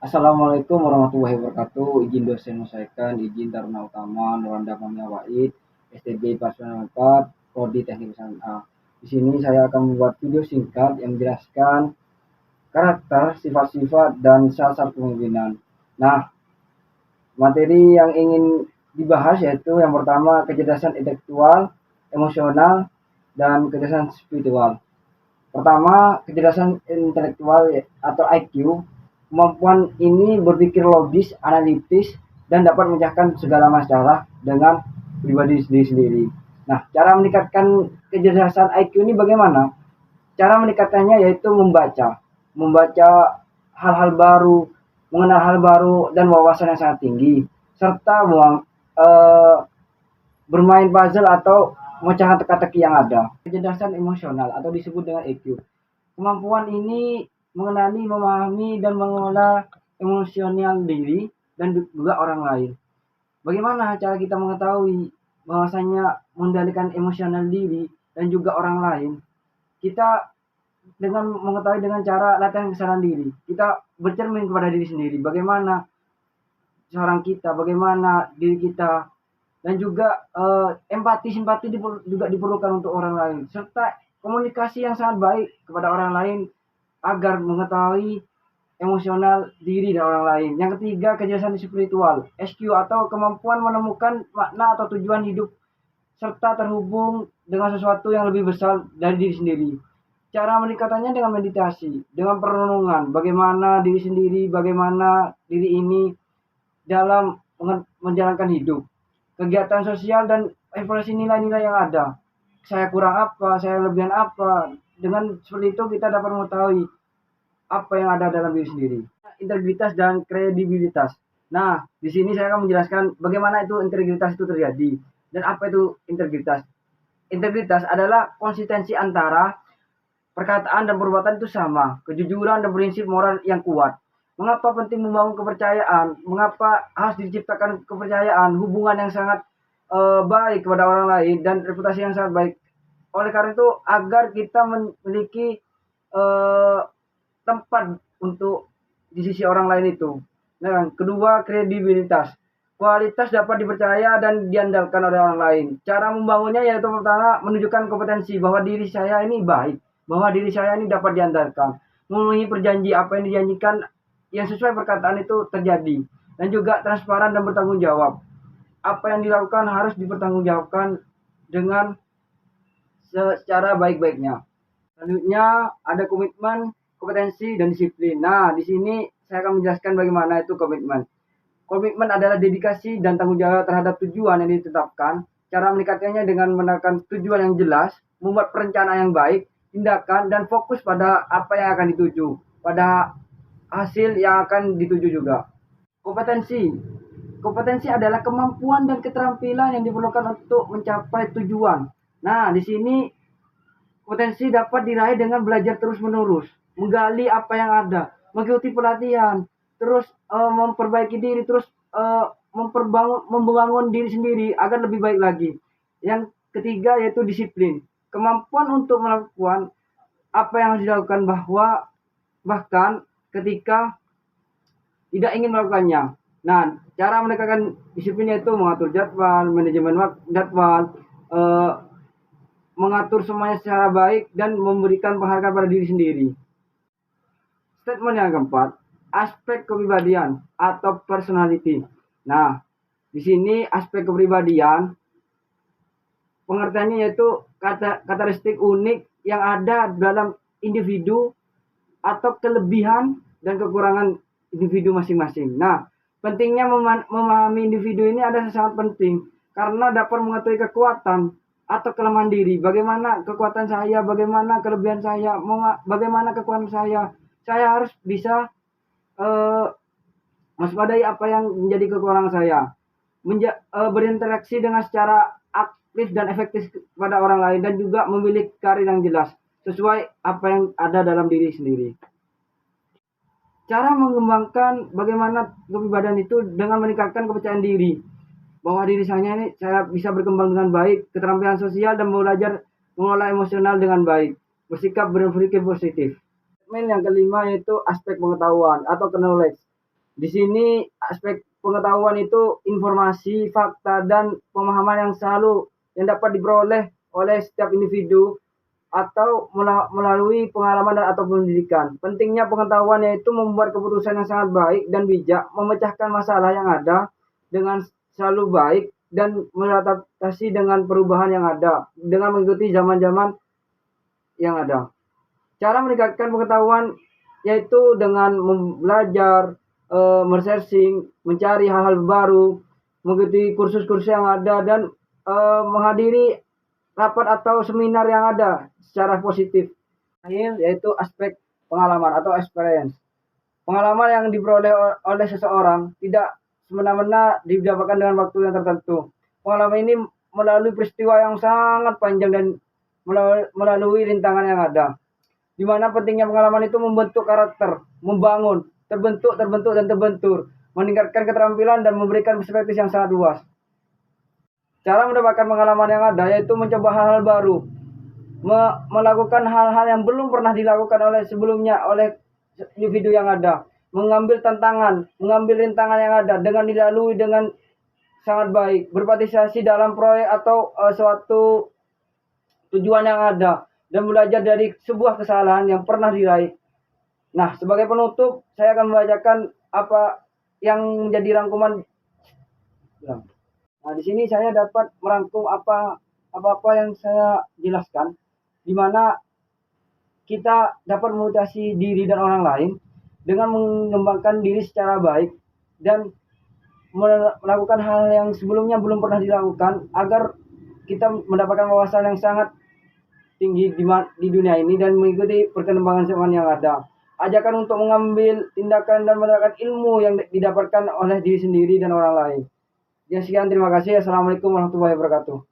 Assalamualaikum warahmatullahi wabarakatuh. Izin dosen menyampaikan, izin Taruna Utama Nuranda Pamia Wahid, STB 494, Prodi Teknik Usaha A. Di sini saya akan membuat video singkat yang menjelaskan karakter, sifat-sifat, dan syarat kepemimpinan. Nah, materi yang ingin dibahas yaitu yang pertama kecerdasan intelektual, emosional, dan kecerdasan spiritual. Pertama, kecerdasan intelektual atau IQ. Kemampuan ini berpikir logis, analitis, dan dapat memecahkan segala masalah dengan pribadi sendiri. Nah, cara meningkatkan kecerdasan IQ ini bagaimana? Cara meningkatkannya yaitu membaca hal-hal baru, mengenal hal baru dan wawasan yang sangat tinggi, serta eh, bermain puzzle atau memecahkan teka-teki yang ada. Kecerdasan emosional atau disebut dengan EQ. Kemampuan ini mengenali, memahami, dan mengelola emosional diri dan juga orang lain. Bagaimana cara kita mengetahui bahwasanya mengendalikan emosional diri dan juga orang lain? Kita dengan mengetahui dengan cara latihan kesadaran diri. Kita bercermin kepada diri sendiri. Bagaimana seorang kita, bagaimana diri kita, dan juga empati simpati juga diperlukan untuk orang lain, serta komunikasi yang sangat baik kepada orang lain agar mengetahui emosional diri dan orang lain. Yang ketiga, kecerdasan spiritual, SQ atau kemampuan menemukan makna atau tujuan hidup serta terhubung dengan sesuatu yang lebih besar dari diri sendiri. Cara meningkatannya dengan meditasi, dengan perenungan, bagaimana diri sendiri, bagaimana diri ini dalam menjalankan hidup, kegiatan sosial dan evaluasi nilai-nilai yang ada. Saya kurang apa, saya lebihan apa. Dengan seperti itu kita dapat mengetahui apa yang ada dalam diri sendiri. Integritas dan kredibilitas. Nah, di sini saya akan menjelaskan bagaimana itu integritas itu terjadi dan apa itu integritas. Integritas adalah konsistensi antara perkataan dan perbuatan itu sama, kejujuran dan prinsip moral yang kuat. Mengapa penting membangun kepercayaan? Mengapa harus diciptakan kepercayaan, hubungan yang sangat baik kepada orang lain dan reputasi yang sangat baik. Oleh karena itu agar kita memiliki eh, tempat untuk di sisi orang lain itu. Nah, yang kedua kredibilitas. Kualitas dapat dipercaya dan diandalkan oleh orang lain. Cara membangunnya yaitu pertama menunjukkan kompetensi bahwa diri saya ini baik, bahwa diri saya ini dapat diandalkan. Memenuhi perjanji apa yang dijanjikan yang sesuai perkataan itu terjadi. Dan juga transparan dan bertanggung jawab. Apa yang dilakukan harus dipertanggungjawabkan dengan secara baik-baiknya. Selanjutnya ada komitmen, kompetensi, dan disiplin. Nah, di sini saya akan menjelaskan bagaimana itu komitmen. Komitmen adalah dedikasi dan tanggung jawab terhadap tujuan yang ditetapkan. Cara meningkatkannya dengan menekan tujuan yang jelas, membuat perencanaan yang baik, tindakan, dan fokus pada apa yang akan dituju, pada hasil yang akan dituju juga. Kompetensi. Kompetensi adalah kemampuan dan keterampilan yang diperlukan untuk mencapai tujuan. Nah, di sini potensi dapat diraih dengan belajar terus-menerus, menggali apa yang ada, mengikuti pelatihan, terus memperbaiki diri, terus membangun diri sendiri agar lebih baik lagi. Yang ketiga yaitu disiplin, kemampuan untuk melakukan apa yang harus dilakukan bahkan ketika tidak ingin melakukannya. Nah, cara menegakkan disiplin yaitu mengatur jadwal, manajemen jadwal, eh, mengatur semuanya secara baik dan memberikan penghargaan pada diri sendiri. Statement yang keempat, aspek kepribadian atau personality. Nah, di sini aspek kepribadian pengertiannya yaitu karakteristik unik yang ada dalam individu atau kelebihan dan kekurangan individu masing-masing. Nah, pentingnya memahami individu ini ada sangat penting karena dapat mengetahui kekuatan atau kelemahan diri. Bagaimana kekuatan saya, bagaimana kelebihan saya, bagaimana kekuatan saya. Saya harus bisa eh, mewaspadai apa yang menjadi kekurangan saya. Berinteraksi dengan secara aktif dan efektif pada orang lain dan juga memiliki karir yang jelas sesuai apa yang ada dalam diri sendiri. Cara mengembangkan bagaimana kepribadian itu dengan meningkatkan kepercayaan diri bahwa diri saya bisa berkembang dengan baik, keterampilan sosial dan belajar mengelola emosional dengan baik, bersikap berpikir positif. Yang kelima yaitu aspek pengetahuan atau knowledge. Di sini aspek pengetahuan itu informasi, fakta, dan pemahaman yang dapat diperoleh oleh setiap individu atau melalui pengalaman dan atau pendidikan. Pentingnya pengetahuan yaitu membuat keputusan yang sangat baik dan bijak, memecahkan masalah yang ada dengan selalu baik dan beradaptasi dengan perubahan yang ada dengan mengikuti zaman-zaman yang ada. Cara meningkatkan pengetahuan yaitu dengan belajar, meresearching, mencari hal-hal baru, mengikuti kursus-kursus yang ada dan menghadiri rapat atau seminar yang ada secara positif. Akhir yaitu aspek pengalaman atau experience. Pengalaman yang diperoleh oleh seseorang tidak semena-mena didapatkan dengan waktu yang tertentu. Pengalaman ini melalui peristiwa yang sangat panjang dan melalui rintangan yang ada. Di mana pentingnya pengalaman itu membentuk karakter, membangun, terbentuk, dan terbentur, meningkatkan keterampilan dan memberikan perspektif yang sangat luas. Cara mendapatkan pengalaman yang ada yaitu mencoba hal-hal baru, melakukan hal-hal yang belum pernah dilakukan oleh sebelumnya oleh individu yang ada, mengambil tantangan, mengambil rintangan yang ada dengan dilalui dengan sangat baik, berpartisipasi dalam proyek atau suatu tujuan yang ada dan belajar dari sebuah kesalahan yang pernah diraih. Nah, sebagai penutup, saya akan membacakan apa yang menjadi rangkuman. Nah, di sini saya dapat merangkum apa yang saya jelaskan, di mana kita dapat memotivasi diri dan orang lain dengan mengembangkan diri secara baik dan melakukan hal yang sebelumnya belum pernah dilakukan agar kita mendapatkan wawasan yang sangat tinggi di dunia ini dan mengikuti perkembangan zaman yang ada. Ajakan untuk mengambil tindakan dan menerapkan ilmu yang didapatkan oleh diri sendiri dan orang lain. Ya, sekian, terima kasih. Assalamualaikum warahmatullahi wabarakatuh.